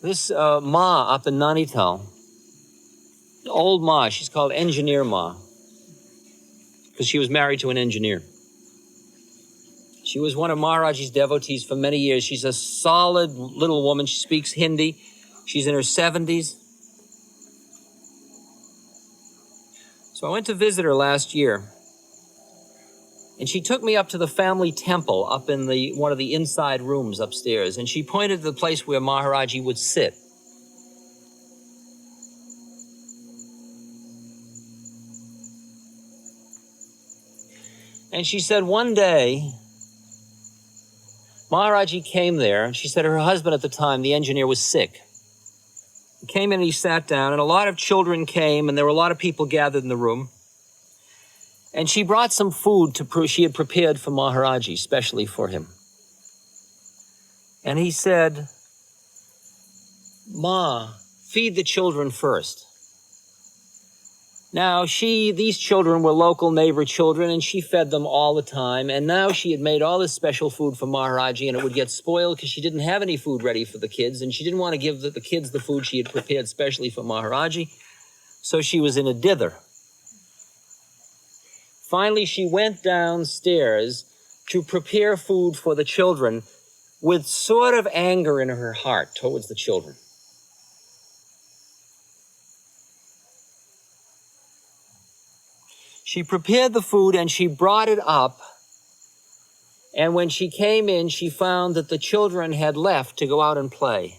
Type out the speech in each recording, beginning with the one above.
This Ma up in Nainital, old Ma, she's called Engineer Ma, because she was married to an engineer. She was one of Maharajji's devotees for many years. She's a solid little woman. She speaks Hindi. She's in her 70s. So I went to visit her last year, and she took me up to the family temple up in one of the inside rooms upstairs, and she pointed to the place where Maharajji would sit. And she said one day, Maharajji came there, and she said her husband at the time, the engineer, was sick. He came in and he sat down, and a lot of children came, and there were a lot of people gathered in the room. And she brought some food she had prepared for Maharajji, specially for him. And he said, Ma, feed the children first. Now, these children were local neighbor children, and she fed them all the time. And now she had made all this special food for Maharajji, and it would get spoiled because she didn't have any food ready for the kids, and she didn't want to give the kids the food she had prepared specially for Maharajji. So she was in a dither. Finally, she went downstairs to prepare food for the children with sort of anger in her heart towards the children. She prepared the food and she brought it up. And when she came in, she found that the children had left to go out and play.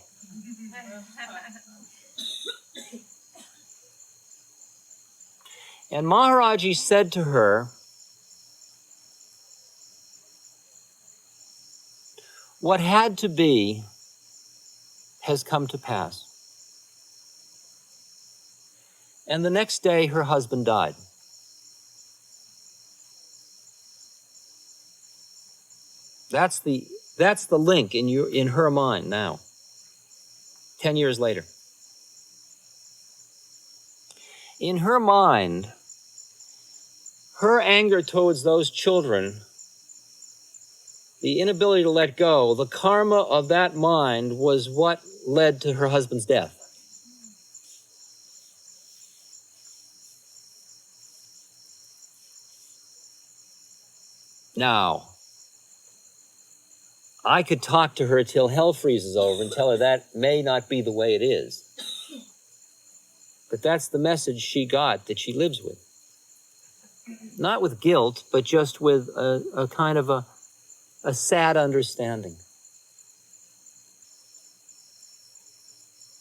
And Maharajji said to her, what had to be has come to pass. And the next day, her husband died. That's the link in her mind now, 10 years later. In her mind, her anger towards those children, the inability to let go, the karma of that mind was what led to her husband's death. Now, I could talk to her till hell freezes over and tell her that may not be the way it is. But that's the message she got that she lives with. Not with guilt, but just with a kind of a sad understanding.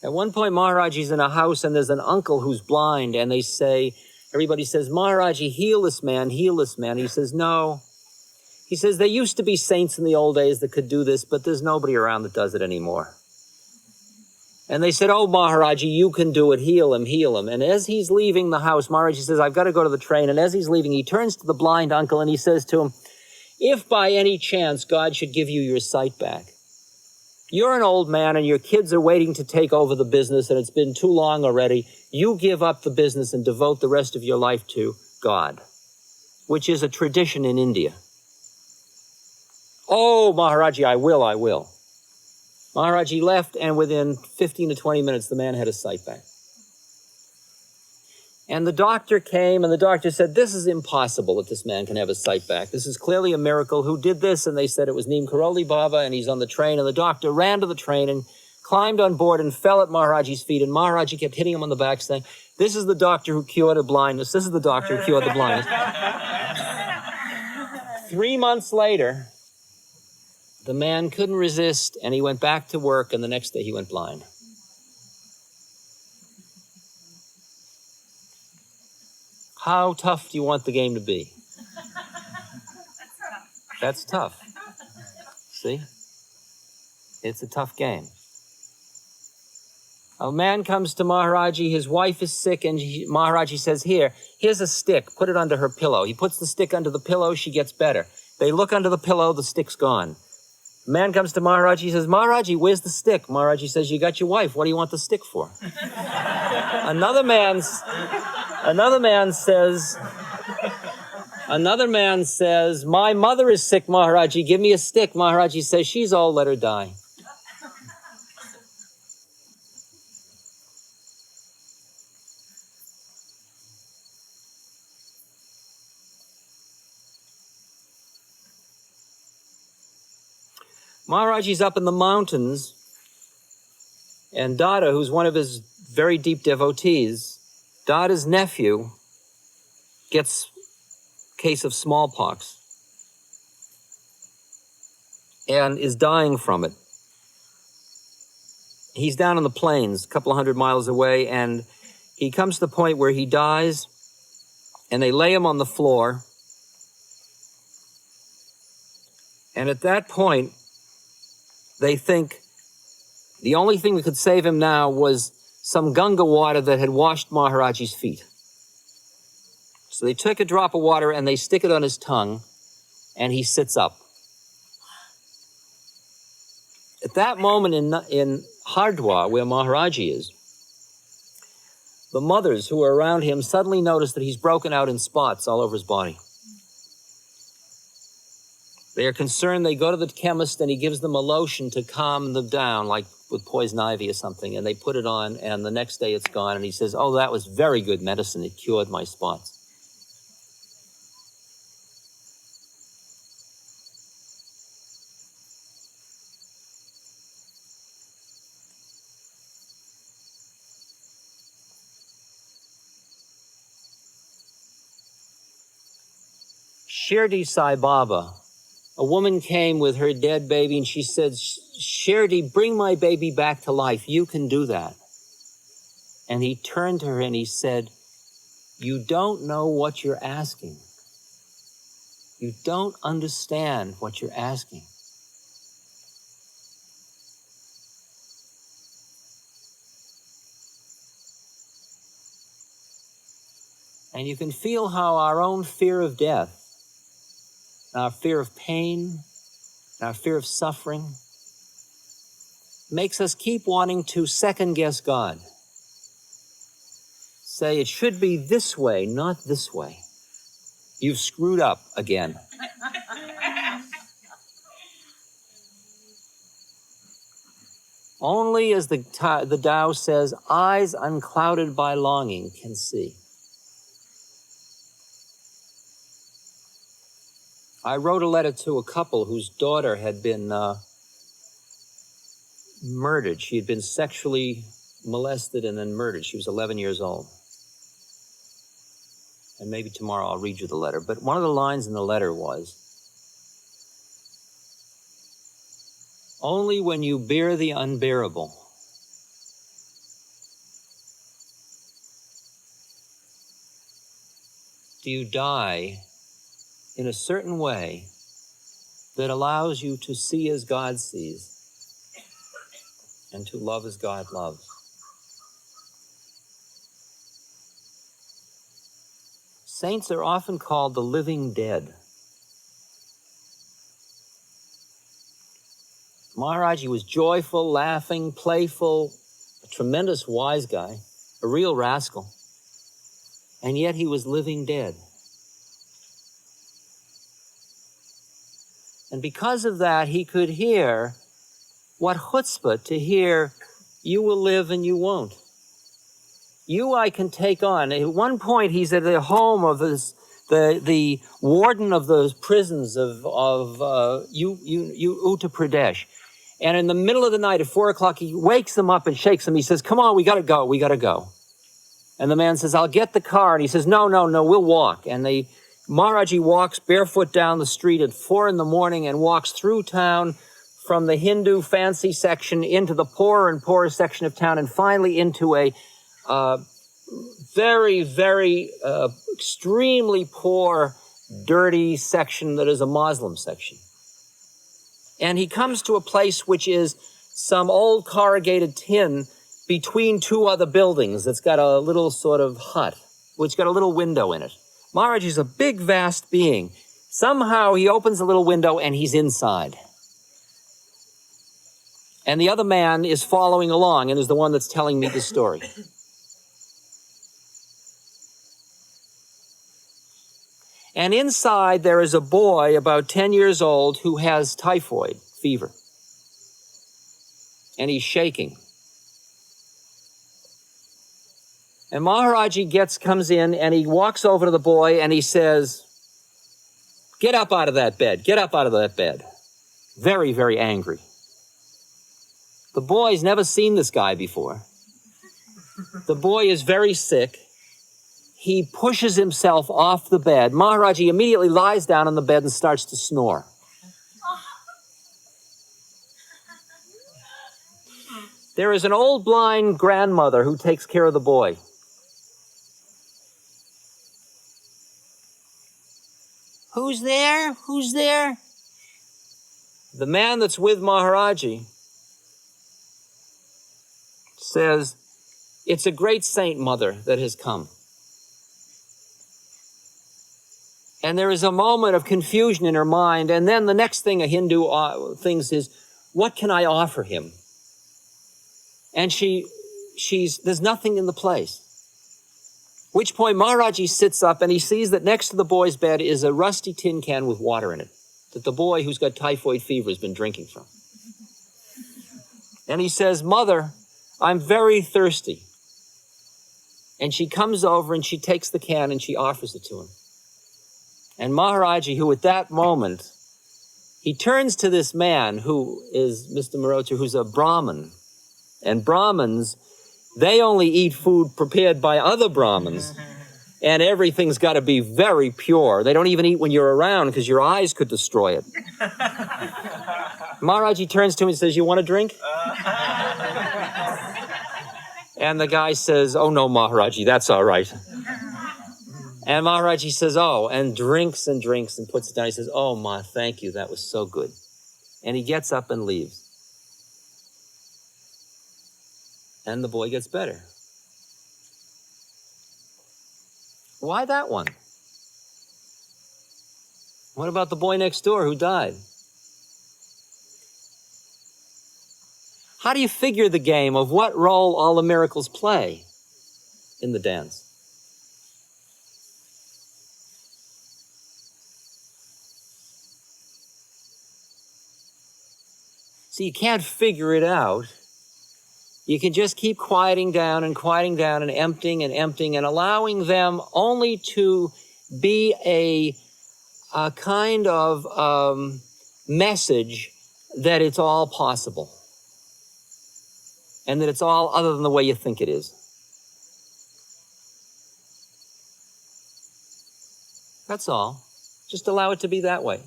At one point, Maharajji's in a house and there's an uncle who's blind, and everybody says, Maharajji, heal this man, heal this man. He says, no. He says, there used to be saints in the old days that could do this, but there's nobody around that does it anymore. And they said, oh, Maharajji, you can do it, heal him, heal him. And as he's leaving the house, Maharajji says, I've got to go to the train. And as he's leaving, he turns to the blind uncle and he says to him, if by any chance God should give you your sight back, you're an old man and your kids are waiting to take over the business and it's been too long already. You give up the business and devote the rest of your life to God, which is a tradition in India. Oh, Maharajji, I will. Maharajji left, and within 15 to 20 minutes, the man had his sight back. And the doctor came, and the doctor said, this is impossible that this man can have his sight back. This is clearly a miracle. Who did this? And they said it was Neem Karoli Baba, and he's on the train. And the doctor ran to the train and climbed on board and fell at Maharajji's feet. And Maharajji kept hitting him on the back, saying, this is the doctor who cured the blindness. This is the doctor who cured the blindness. 3 months later, the man couldn't resist, and he went back to work, and the next day he went blind. How tough do you want the game to be? That's tough. See? It's a tough game. A man comes to Maharajji, his wife is sick, and Maharajji says, here's a stick, put it under her pillow. He puts the stick under the pillow, she gets better. They look under the pillow, the stick's gone. The man comes to Maharajji, he says, Maharajji, where's the stick? Maharajji says, you got your wife, what do you want the stick for? Another man says, my mother is sick, Maharajji, give me a stick. Maharajji says, she's old, let her die. Maharaj-ji's up in the mountains, and Dada, who's one of his very deep devotees, Dada's nephew, gets a case of smallpox and is dying from it. He's down in the plains, a couple of 100 miles away, and he comes to the point where he dies, and they lay him on the floor. And at that point, they think the only thing that could save him now was some Ganga water that had washed Maharaj-ji's feet. So they took a drop of water and they stick it on his tongue, and he sits up. At that moment in Hardwar, where Maharaj-ji is, the mothers who are around him suddenly notice that he's broken out in spots all over his body. They are concerned. They go to the chemist, and he gives them a lotion to calm them down, like with poison ivy or something, and they put it on, and the next day it's gone, and he says, "Oh, that was very good medicine. It cured my spots." Shirdi Sai Baba, a woman came with her dead baby, and she said, "Shirdi, bring my baby back to life. You can do that." And he turned to her and he said, "You don't know what you're asking. You don't understand what you're asking." And you can feel how our own fear of death, our fear of pain, our fear of suffering, makes us keep wanting to second-guess God. Say, it should be this way, not this way. You've screwed up again. Only, as the Tao says, eyes unclouded by longing can see. I wrote a letter to a couple whose daughter had been murdered. She had been sexually molested and then murdered. She was 11 years old. And maybe tomorrow I'll read you the letter. But one of the lines in the letter was, "Only when you bear the unbearable do you die in a certain way that allows you to see as God sees and to love as God loves." Saints are often called the living dead. Maharaj-ji was joyful, laughing, playful, a tremendous wise guy, a real rascal, and yet he was living dead. And because of that, he could hear, what chutzpah to hear, "You will live and you won't. You I can take on." At one point, he's at the home of the warden of those prisons of Uttar Pradesh. And in the middle of the night at 4 o'clock, he wakes them up and shakes them. He says, "Come on, we got to go, we got to go." And the man says, "I'll get the car." And he says, no, we'll walk. And Maharaj-ji walks barefoot down the street at 4 in the morning and walks through town from the Hindu fancy section into the poorer and poorer section of town, and finally into a very, very extremely poor, dirty section that is a Muslim section. And he comes to a place which is some old corrugated tin between two other buildings that's got a little sort of hut, which got a little window in it. Maharaj is a big, vast being. Somehow he opens a little window and he's inside. And the other man is following along and is the one that's telling me the story. And inside there is a boy about 10 years old who has typhoid fever. And he's shaking. And Maharaj-ji comes in and he walks over to the boy and he says, "Get up out of that bed, get up out of that bed." very, very angry. The boy's never seen this guy before. The boy is very sick. He pushes himself off the bed. Maharaj-ji immediately lies down on the bed and starts to snore. There is an old blind grandmother who takes care of the boy. Who's there? Who's there? The man that's with Maharaj-ji says, it's a great saint mother that has come. And there is a moment of confusion in her mind. And then the next thing a Hindu thinks is, what can I offer him? And there's nothing in the place. At which point Maharaj-ji sits up and he sees that next to the boy's bed is a rusty tin can with water in it that the boy who's got typhoid fever has been drinking from. And he says, Mother, I'm very thirsty. And she comes over and she takes the can and she offers it to him. And Maharaj-ji, who at that moment, he turns to this man who is Mr. Marocha, who's a Brahmin. And Brahmins, they only eat food prepared by other Brahmins. And everything's got to be very pure. They don't even eat when you're around because your eyes could destroy it. Maharaj-ji turns to him and says, you want a drink? And the guy says, oh no, Maharaj-ji, that's all right. And Maharaj-ji says, oh, and drinks and drinks and puts it down. He says, oh, Ma, thank you. That was so good. And he gets up and leaves. And the boy gets better. Why that one? What about the boy next door who died? How do you figure the game of what role all the miracles play in the dance? So you can't figure it out. You can just keep quieting down and emptying and allowing them only to be a kind of message that it's all possible and that it's all other than the way you think it is. That's all. Just allow it to be that way.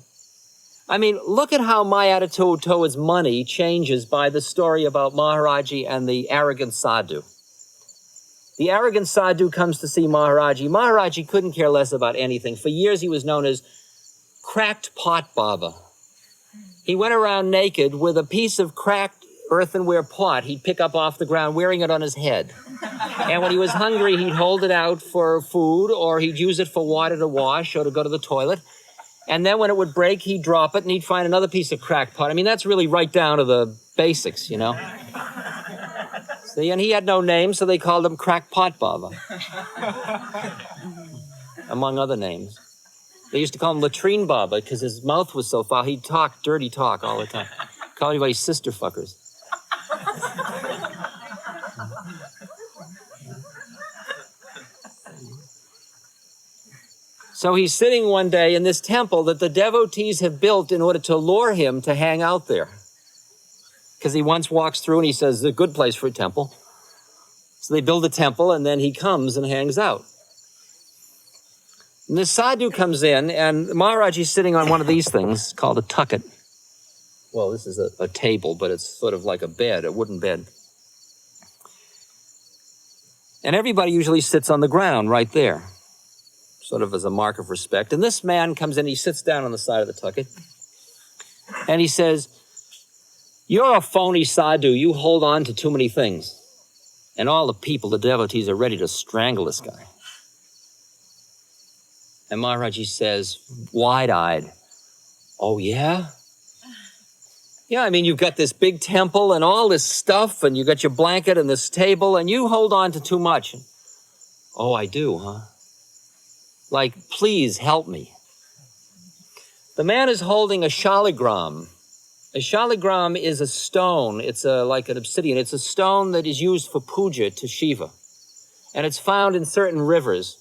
I mean, look at how my attitude towards money changes by the story about Maharaj-ji and the arrogant sadhu. The arrogant sadhu comes to see Maharaj-ji. Maharaj-ji couldn't care less about anything. For years, he was known as Cracked Pot Baba. He went around naked with a piece of cracked earthenware pot he'd pick up off the ground, wearing it on his head. And when he was hungry, he'd hold it out for food, or he'd use it for water to wash or to go to the toilet. And then when it would break, he'd drop it and he'd find another piece of cracked pot. I mean, that's really right down to the basics, you know. See, and he had no name, so they called him Cracked Pot Baba, among other names. They used to call him Latrine Baba because his mouth was so foul. He'd talk dirty talk all the time. Call everybody sister fuckers. So he's sitting one day in this temple that the devotees have built in order to lure him to hang out there. Because he once walks through and he says, it's a good place for a temple. So they build a temple and then he comes and hangs out. And this sadhu comes in and Maharaj is sitting on one of these things called a tucket. Well, this is a table, but it's sort of like a bed, a wooden bed. And everybody usually sits on the ground right there, sort of as a mark of respect. And this man comes in, he sits down on the side of the tucket, and he says, you're a phony sadhu, you hold on to too many things. And all the people, the devotees, are ready to strangle this guy. And Maharaj-ji says, wide-eyed, oh yeah? Yeah, I mean, you've got this big temple and all this stuff, and you got your blanket and this table, and you hold on to too much. Oh, I do, huh? Like, please help me. The man is holding a shaligram. A shaligram is a stone. It's like an obsidian. It's a stone that is used for puja to Shiva. And it's found in certain rivers.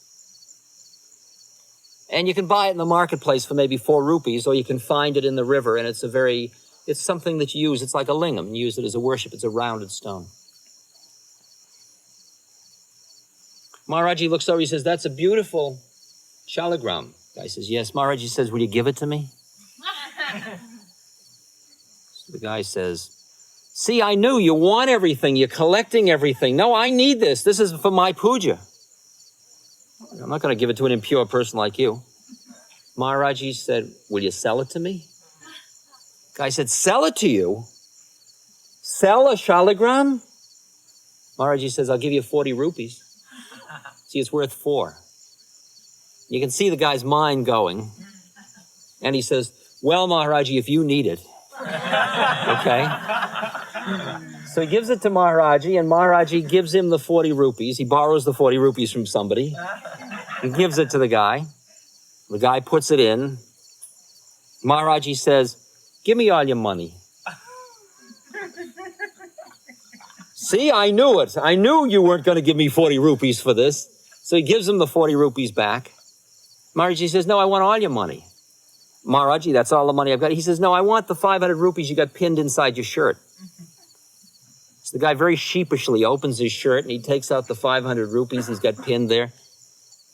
And you can buy it in the marketplace for maybe 4 rupees, or you can find it in the river, and it's a very It's something that you use. It's like a lingam. You use it as a worship. It's a rounded stone. Maharaj-ji looks over. He says, that's a beautiful shalagram. Guy says, yes. Maharaj-ji says, will you give it to me? So the guy says, see, I knew you want everything. You're collecting everything. No, I need this. This is for my puja. I'm not going to give it to an impure person like you. Maharaj-ji said, will you sell it to me? Guy said, sell it to you? Sell a shalagram? Maharaj-ji says, I'll give you 40 rupees. See, it's worth 4. You can see the guy's mind going. And he says, well, Maharaj-ji, if you need it. Okay? So he gives it to Maharaj-ji, and Maharaj-ji gives him the 40 rupees. He borrows the 40 rupees from somebody. He gives it to the guy. The guy puts it in. Maharaj-ji says, give me all your money. See, I knew it. I knew you weren't going to give me 40 rupees for this. So he gives him the 40 rupees back. Maharaj-ji says, no, I want all your money. Maharaj-ji, that's all the money I've got. He says, no, I want the 500 rupees you got pinned inside your shirt. So the guy very sheepishly opens his shirt and he takes out the 500 rupees he's got pinned there.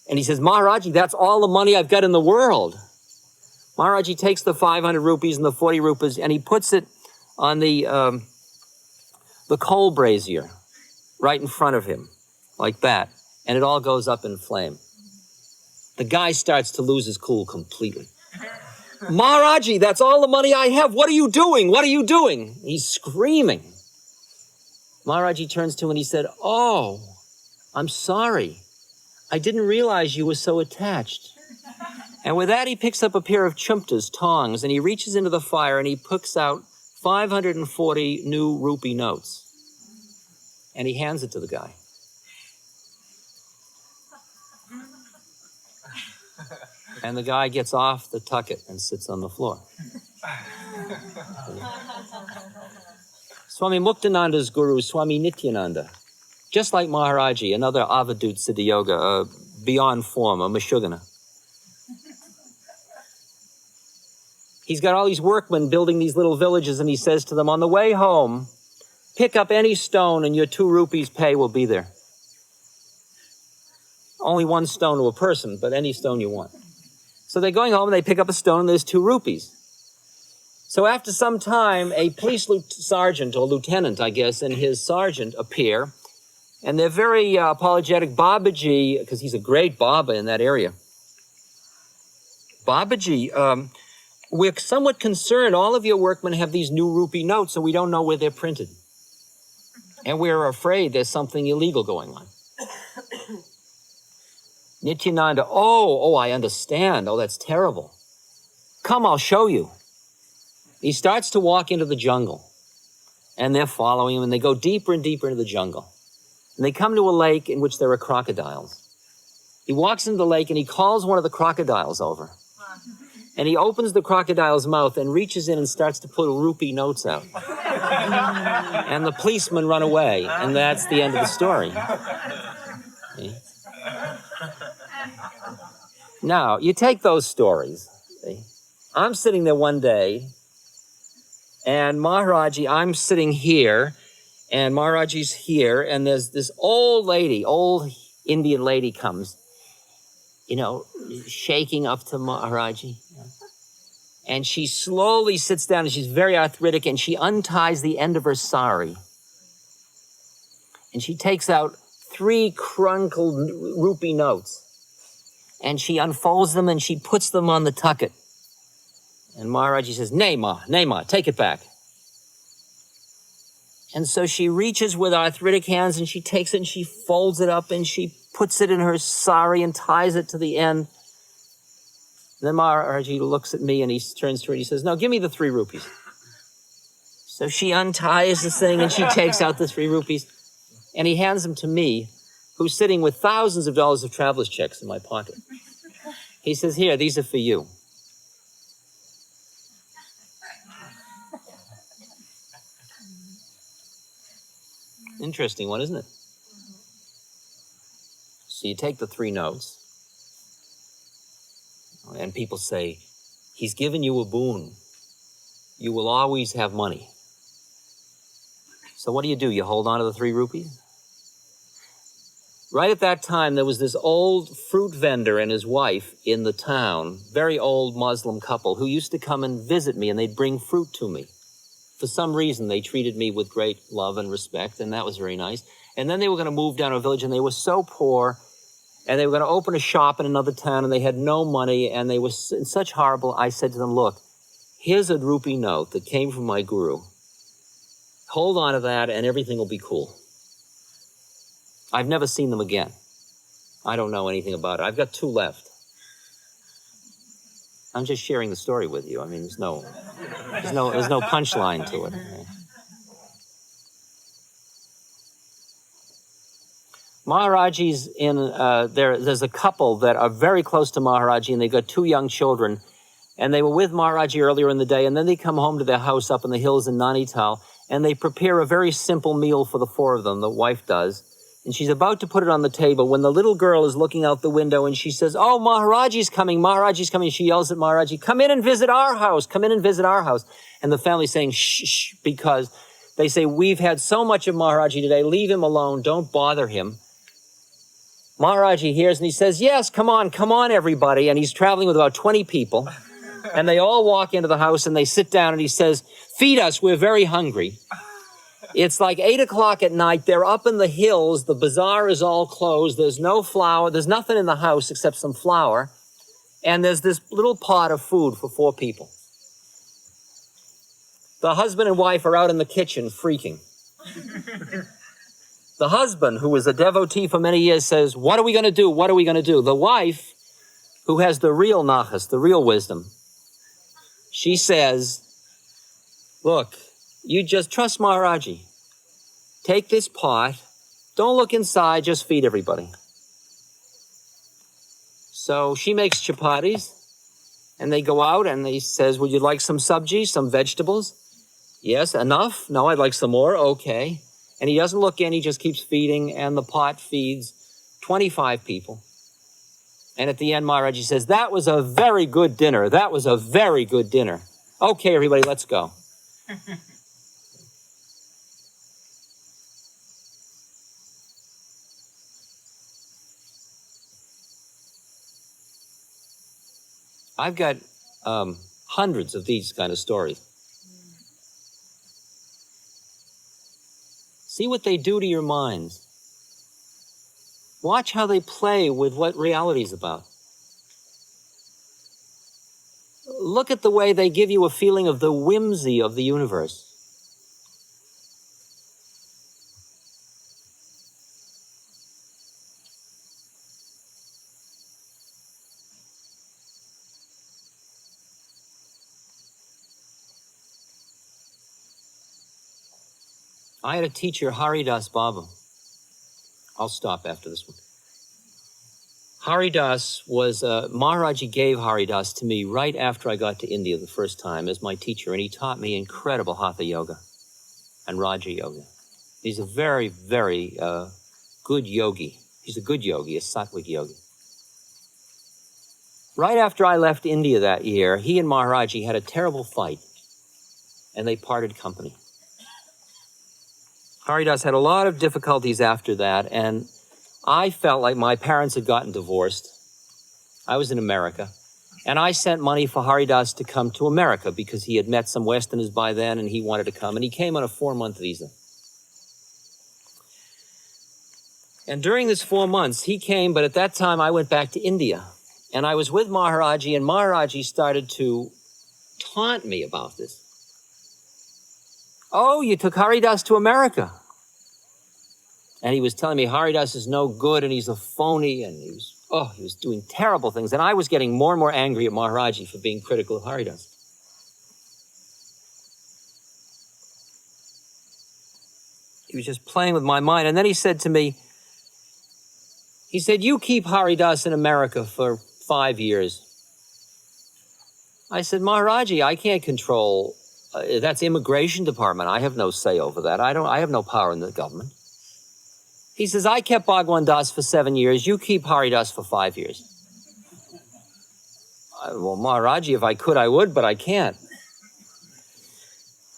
And he says, Maharaj-ji, that's all the money I've got in the world. Maharaj-ji takes the 500 rupees and the 40 rupees and he puts it on the coal brazier right in front of him, like that. And it all goes up in flame. The guy starts to lose his cool completely. Maharaj-ji, that's all the money I have. What are you doing? What are you doing? He's screaming. Maharaj-ji turns to him and he said, oh, I'm sorry. I didn't realize you were so attached. And with that, he picks up a pair of chumtas, tongs, and he reaches into the fire and he picks out 540 new rupee notes. And he hands it to the guy. And the guy gets off the tucket and sits on the floor. Swami Muktananda's guru, Swami Nityananda, just like Maharaj-ji, another Avadut Siddha-yoga, beyond form, a Mashugana. He's got all these workmen building these little villages, and he says to them, on the way home, pick up any stone and your 2 rupees pay will be there. Only 1 stone to a person, but any stone you want. So they're going home and they pick up a stone and there's 2 rupees. So after some time, a police sergeant or lieutenant, I guess, and his sergeant appear, and they're very apologetic. Babaji, because he's a great Baba in that area. Babaji, we're somewhat concerned. All of your workmen have these new rupee notes and we don't know where they're printed. And we're afraid there's something illegal going on. Nityananda, oh, I understand. Oh, that's terrible. Come, I'll show you. He starts to walk into the jungle, and they're following him, and they go deeper and deeper into the jungle. And they come to a lake in which there are crocodiles. He walks into the lake, and he calls one of the crocodiles over. And he opens the crocodile's mouth and reaches in and starts to pull rupee notes out. And the policemen run away, and that's the end of the story. See? Now, you take those stories. See? I'm sitting there one day, and Maharaj-ji, I'm sitting here, and Maharaj-ji's here, and there's this old lady, old Indian lady comes, shaking up to Maharaj-ji. And she slowly sits down, and she's very arthritic, and she unties the end of her sari. And she takes out 3 crunkled rupee notes. And she unfolds them and she puts them on the tucket. And Maharaj-ji says, Nay ma, take it back. And so she reaches with arthritic hands and she takes it and she folds it up and she puts it in her sari and ties it to the end. Then Maharaj-ji looks at me and he turns to her and he says, no, give me the 3 rupees. So she unties the thing and she takes out the 3 rupees and he hands them to me, who's sitting with thousands of dollars of traveler's checks in my pocket. He says, here, these are for you. Interesting one, isn't it? So you take the 3 notes, and people say, he's given you a boon. you will always have money. So what do? You hold on to the 3 rupees? Right at that time, there was this old fruit vendor and his wife in the town, very old Muslim couple, who used to come and visit me, and they'd bring fruit to me. For some reason, they treated me with great love and respect, and that was very nice. And then they were going to move down to a village, and they were so poor, and they were going to open a shop in another town, and they had no money, and they were in such horrible. I said to them, look, here's a rupee note that came from my guru. Hold on to that, and everything will be cool. I've never seen them again. I don't know anything about it. I've got 2 left. I'm just sharing the story with you. I mean, there's no punchline to it. Maharajis there's a couple that are very close to Maharaj-ji, and they've got 2 young children, and they were with Maharaj-ji earlier in the day, and then they come home to their house up in the hills in Nainital, and they prepare a very simple meal for the 4 of them, the wife does. And she's about to put it on the table when the little girl is looking out the window and she says, oh, Maharajji's coming, Maharajji's coming. She yells at Maharaj-ji, come in and visit our house, come in and visit our house. And the family's saying, shh, shh, because they say, we've had so much of Maharaj-ji today, leave him alone, don't bother him. Maharaj-ji hears and he says, yes, come on, everybody. And he's traveling with about 20 people. And they all walk into the house and they sit down and he says, feed us, we're very hungry. It's like 8 o'clock at night. They're up in the hills. The bazaar is all closed. There's no flour. There's nothing in the house except some flour. And there's this little pot of food for 4 people. The husband and wife are out in the kitchen freaking. The husband, who was a devotee for many years, says, what are we going to do? What are we going to do? The wife, who has the real nachas, the real wisdom, she says, look, you just trust Maharaj-ji. Take this pot. Don't look inside. Just feed everybody. So she makes chapatis, and they go out, and he says, would you like some sabji, some vegetables? Yes, enough? No, I'd like some more. Okay. And he doesn't look in. He just keeps feeding, and the pot feeds 25 people. And at the end, Maharaj-ji says, that was a very good dinner. That was a very good dinner. Okay, everybody, let's go. I've got hundreds of these kind of stories. See what they do to your minds. Watch how they play with what reality is about. Look at the way they give you a feeling of the whimsy of the universe. I had a teacher, Haridas Baba. I'll stop after this one. Haridas was, Maharaj-ji gave Haridas to me right after I got to India the first time as my teacher, and he taught me incredible Hatha Yoga and Raja Yoga. He's a very, very good yogi. He's a good yogi, a sattvic yogi. Right after I left India that year, he and Maharaj-ji had a terrible fight, and they parted company. Haridas had a lot of difficulties after that, and I felt like my parents had gotten divorced. I was in America, and I sent money for Haridas to come to America because he had met some Westerners by then, and he wanted to come, and he came on a 4-month visa. And during this 4 months, he came, but at that time, I went back to India, and I was with Maharaj-ji, and Maharaj-ji started to taunt me about this. Oh, you took Haridas to America. And he was telling me Haridas is no good and he's a phony, and he was doing terrible things. And I was getting more and more angry at Maharaj-ji for being critical of Haridas. He was just playing with my mind. And then he said to me, he said, you keep Haridas in America for 5 years. I said, Maharaj-ji, I can't control, that's immigration department. I have no say over that. I have no power in the government. He says, I kept Bhagavan Das for 7 years. You keep Haridas for 5 years. Well, Maharaj-ji, if I could, I would, but I can't.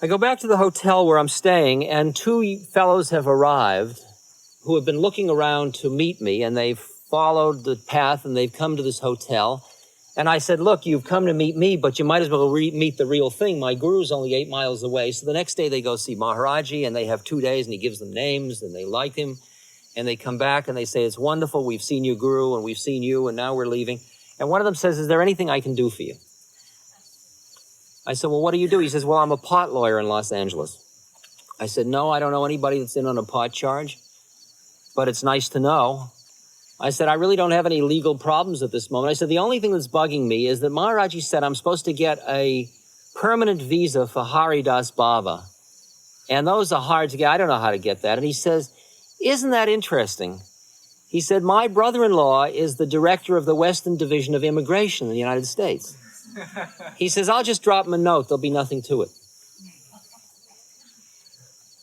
I go back to the hotel where I'm staying, and two fellows have arrived who have been looking around to meet me, and they've followed the path, and they've come to this hotel. And I said, look, you've come to meet me, but you might as well meet the real thing. My guru's only 8 miles away. So the next day they go see Maharaj-ji, and they have 2 days, and he gives them names, and they like him. And they come back, and they say, it's wonderful. We've seen you, Guru, and we've seen you, and now we're leaving. And one of them says, is there anything I can do for you? I said, well, what do you do? He says, well, I'm a pot lawyer in Los Angeles. I said, no, I don't know anybody that's in on a pot charge, but it's nice to know. I said, I really don't have any legal problems at this moment. I said, the only thing that's bugging me is that Maharaj-ji said I'm supposed to get a permanent visa for Haridas Baba. And those are hard to get. I don't know how to get that. And he says, isn't that interesting? He said, my brother-in-law is the director of the Western Division of Immigration in the United States. He says, I'll just drop him a note. There'll be nothing to it.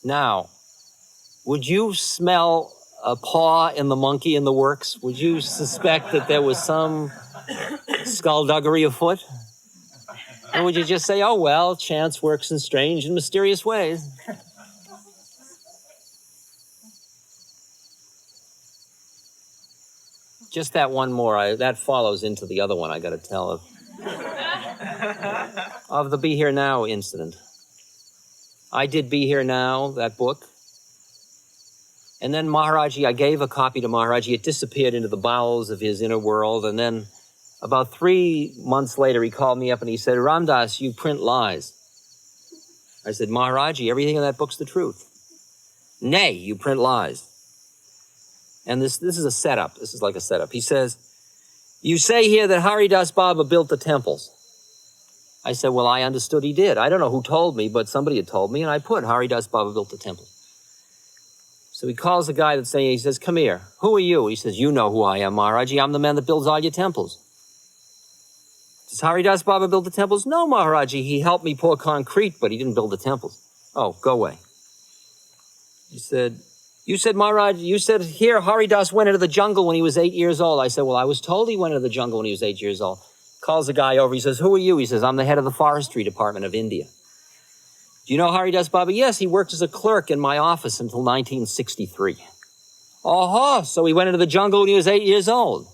Now, would you smell a paw in the monkey in the works? Would you suspect that there was some skullduggery afoot? Or would you just say, oh, well, chance works in strange and mysterious ways? Just that one more, that follows into the other one I got to tell of the Be Here Now incident. I did Be Here Now, that book. And then Maharaj-ji, I gave a copy to Maharaj-ji. It disappeared into the bowels of his inner world. And then about 3 months later, he called me up and he said, Ramdas, you print lies. I said, Maharaj-ji, everything in that book's the truth. Nay, you print lies. And this is a setup. This is like a setup. He says, you say here that Haridas Baba built the temples. I said, well, I understood he did. I don't know who told me, but somebody had told me, and I put Haridas Baba built the temple. So he calls the guy that's saying, he says, come here. Who are you? He says, you know who I am, Maharaj-ji. I'm the man that builds all your temples. Does Haridas Baba build the temples? No, Maharaj-ji. He helped me pour concrete, but he didn't build the temples. Oh, go away. He said, you said, Maharaj, you said here Haridas went into the jungle when he was 8 years old. I said, well, I was told he went into the jungle when he was 8 years old. Calls the guy over. He says, who are you? He says, I'm the head of the forestry department of India. Do you know Haridas Baba? Yes, he worked as a clerk in my office until 1963. Oh, so he went into the jungle when he was 8 years old.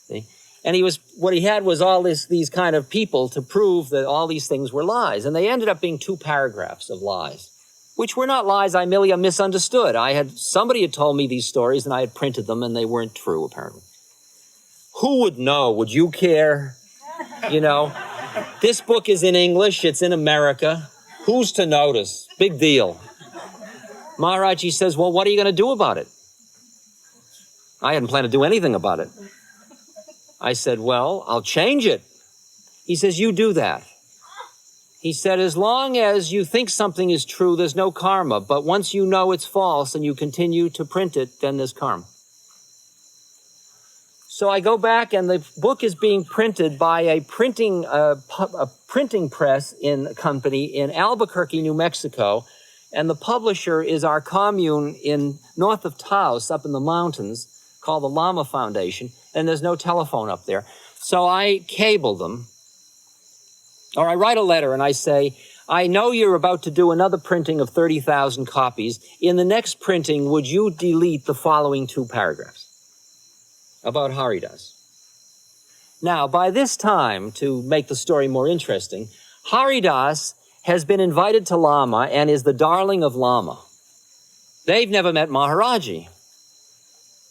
See? And what he had was all these kind of people to prove that all these things were lies. And they ended up being 2 paragraphs of lies, which were not lies. I merely misunderstood. Somebody had told me these stories and I had printed them and they weren't true, apparently. Who would know? Would you care? You know, this book is in English. It's in America. Who's to notice? Big deal. Maharaj-ji says, well, what are you going to do about it? I hadn't planned to do anything about it. I said, well, I'll change it. He says, you do that. He said, as long as you think something is true, there's no karma. But once you know it's false and you continue to print it, then there's karma. So I go back and the book is being printed by a printing press company in Albuquerque, New Mexico. And the publisher is our commune north of Taos, up in the mountains, called the Lama Foundation. And there's no telephone up there. So I cable them, or I write a letter and I say, I know you're about to do another printing of 30,000 copies. In the next printing, would you delete the following 2 paragraphs about Haridas? Now, by this time, to make the story more interesting, Haridas has been invited to Lama and is the darling of Lama. They've never met Maharaj-ji.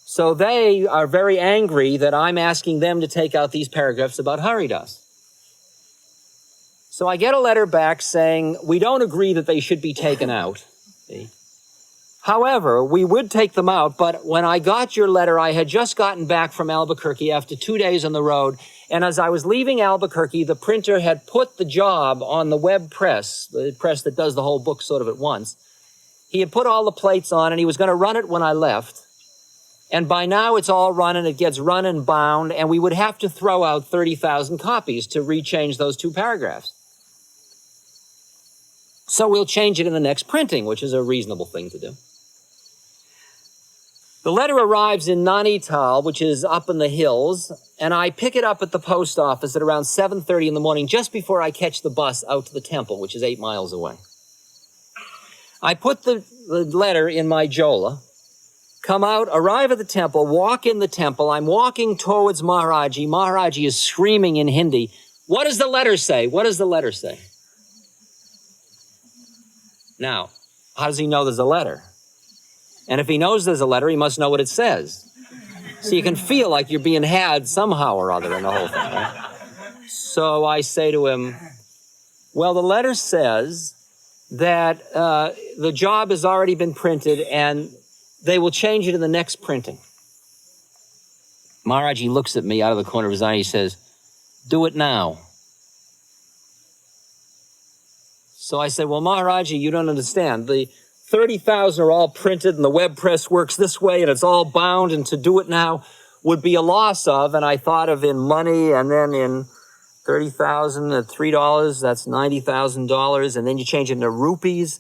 So they are very angry that I'm asking them to take out these paragraphs about Haridas. So I get a letter back saying, we don't agree that they should be taken out. See? However, we would take them out, but when I got your letter, I had just gotten back from Albuquerque after 2 days on the road, and as I was leaving Albuquerque, the printer had put the job on the web press, the press that does the whole book sort of at once. He had put all the plates on, and he was going to run it when I left. And by now, it's all run, and it gets run and bound, and we would have to throw out 30,000 copies to rechange those 2 paragraphs. So we'll change it in the next printing, which is a reasonable thing to do. The letter arrives in Nainital, which is up in the hills, and I pick it up at the post office at around 7:30 in the morning, just before I catch the bus out to the temple, which is 8 miles away. I put the letter in my jola, come out, arrive at the temple, walk in the temple. I'm walking towards Maharaj-ji. Maharaj-ji is screaming in Hindi. What does the letter say? What does the letter say? Now, how does he know there's a letter? And if he knows there's a letter, he must know what it says. So you can feel like you're being had somehow or other in the whole thing, right? So I say to him, well, the letter says that the job has already been printed and they will change it in the next printing. Maharaj-ji looks at me out of the corner of his eye. He says, do it now. So I said, well, Maharaj-ji, you don't understand. The 30,000 are all printed and the web press works this way and it's all bound, and to do it now would be a loss of, and I thought of in money, and then in 30,000 at $3, that's $90,000, and then you change it into rupees,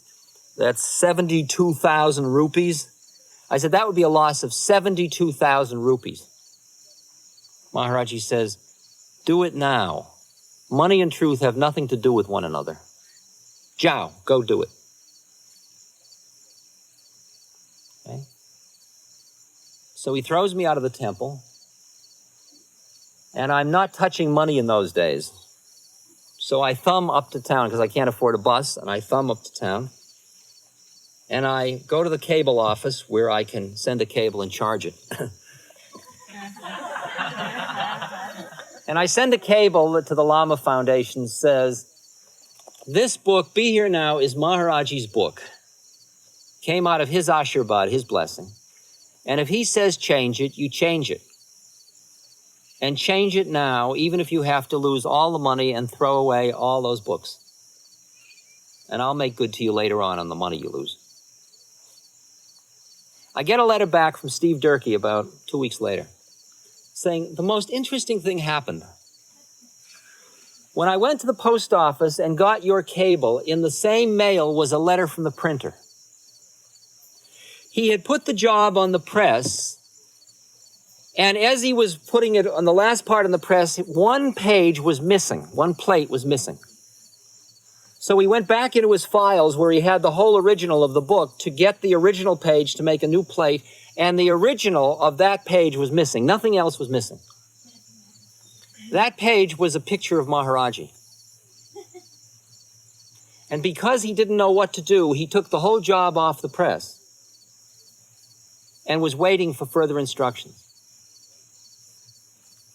that's 72,000 rupees. I said, that would be a loss of 72,000 rupees. Maharaj-ji says, do it now. Money and truth have nothing to do with one another. Jao, go do it. Okay? So he throws me out of the temple, and I'm not touching money in those days. So I thumb up to town because I can't afford a bus, and I thumb up to town. And I go to the cable office where I can send a cable and charge it. And I send a cable to the Lama Foundation, says, this book, Be Here Now, is Maharaj-ji's book. Came out of his Ashirvad, his blessing. And if he says change it, you change it. And change it now, even if you have to lose all the money and throw away all those books. And I'll make good to you later on the money you lose. I get a letter back from Steve Durkee about 2 weeks later, saying the most interesting thing happened. When I went to the post office and got your cable, in the same mail was a letter from the printer. He had put the job on the press, and as he was putting it on the last part in the press, one page was missing, one plate was missing. So he went back into his files where he had the whole original of the book to get the original page to make a new plate, and the original of that page was missing. Nothing else was missing. That page was a picture of Maharaj-ji. And because he didn't know what to do, he took the whole job off the press and was waiting for further instructions.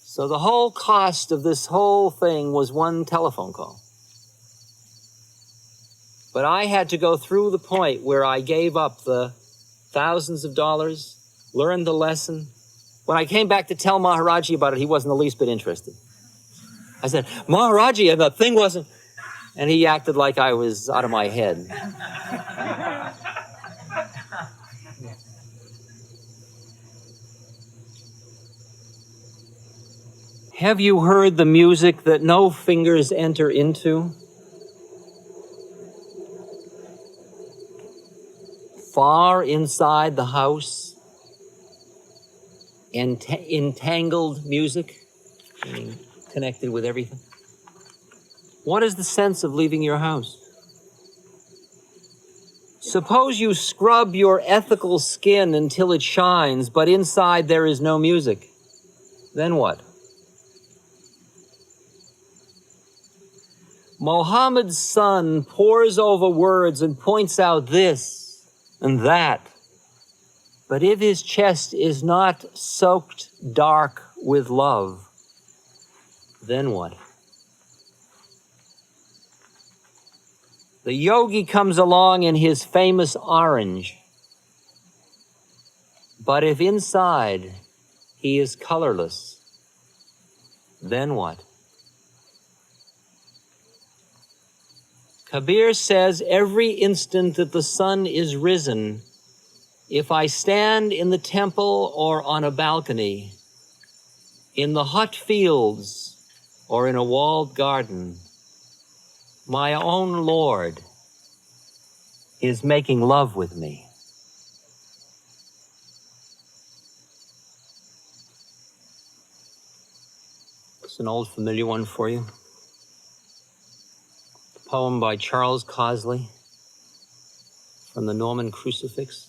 So the whole cost of this whole thing was one telephone call. But I had to go through the point where I gave up the thousands of dollars, learned the lesson. When I came back to tell Maharaj-ji about it, he wasn't the least bit interested. I said, Maharaj-ji, and the thing wasn't... And he acted like I was out of my head. Have you heard the music that no fingers enter into? Far inside the house, entangled music, connected with everything. What is the sense of leaving your house? Suppose you scrub your ethical skin until it shines, but inside there is no music. Then what? Mohammed's son pores over words and points out this and that. But if his chest is not soaked dark with love, then what? The yogi comes along in his famous orange. But if inside he is colorless, then what? Kabir says, every instant that the sun is risen, if I stand in the temple or on a balcony, in the hot fields or in a walled garden, my own Lord is making love with me. It's an old familiar one for you. A poem by Charles Causley, from the Norman crucifix.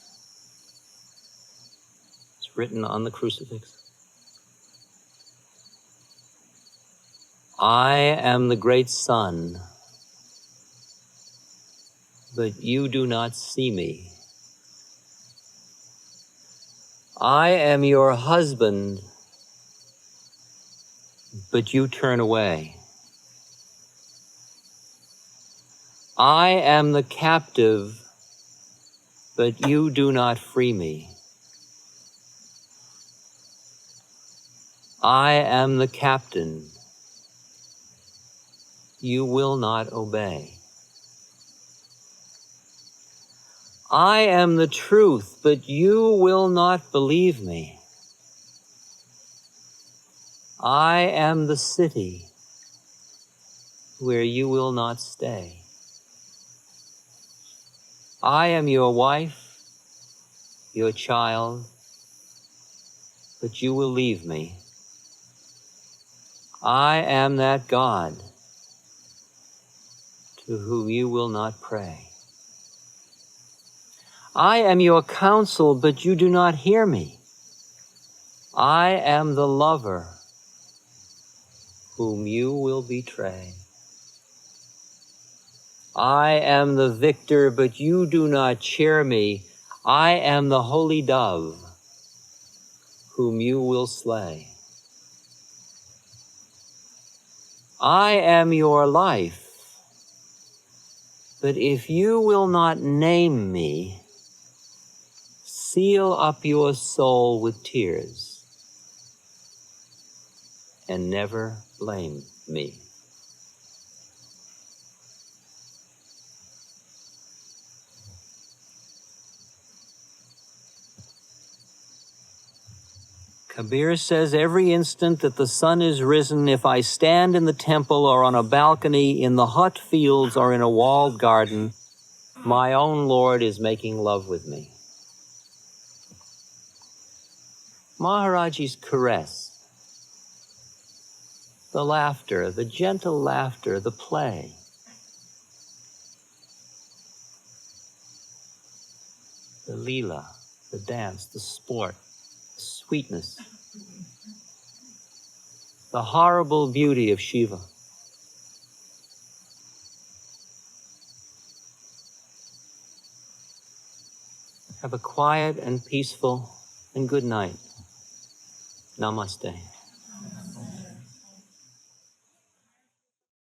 It's written on the crucifix. I am the great sun, but you do not see me. I am your husband, but you turn away. I am the captive, but you do not free me. I am the captain. You will not obey. I am the truth, but you will not believe me. I am the city where you will not stay. I am your wife, your child, but you will leave me. I am that God to whom you will not pray. I am your counsel, but you do not hear me. I am the lover whom you will betray. I am the victor, but you do not cheer me. I am the holy dove whom you will slay. I am your life, but if you will not name me, seal up your soul with tears and never blame me. Kabir says, every instant that the sun is risen, if I stand in the temple or on a balcony, in the hot fields or in a walled garden, my own Lord is making love with me. Maharaj's caress, the laughter, the gentle laughter, the play, the Lila, the dance, the sport, the sweetness, the horrible beauty of Shiva. Have a quiet and peaceful and good night. Namaste.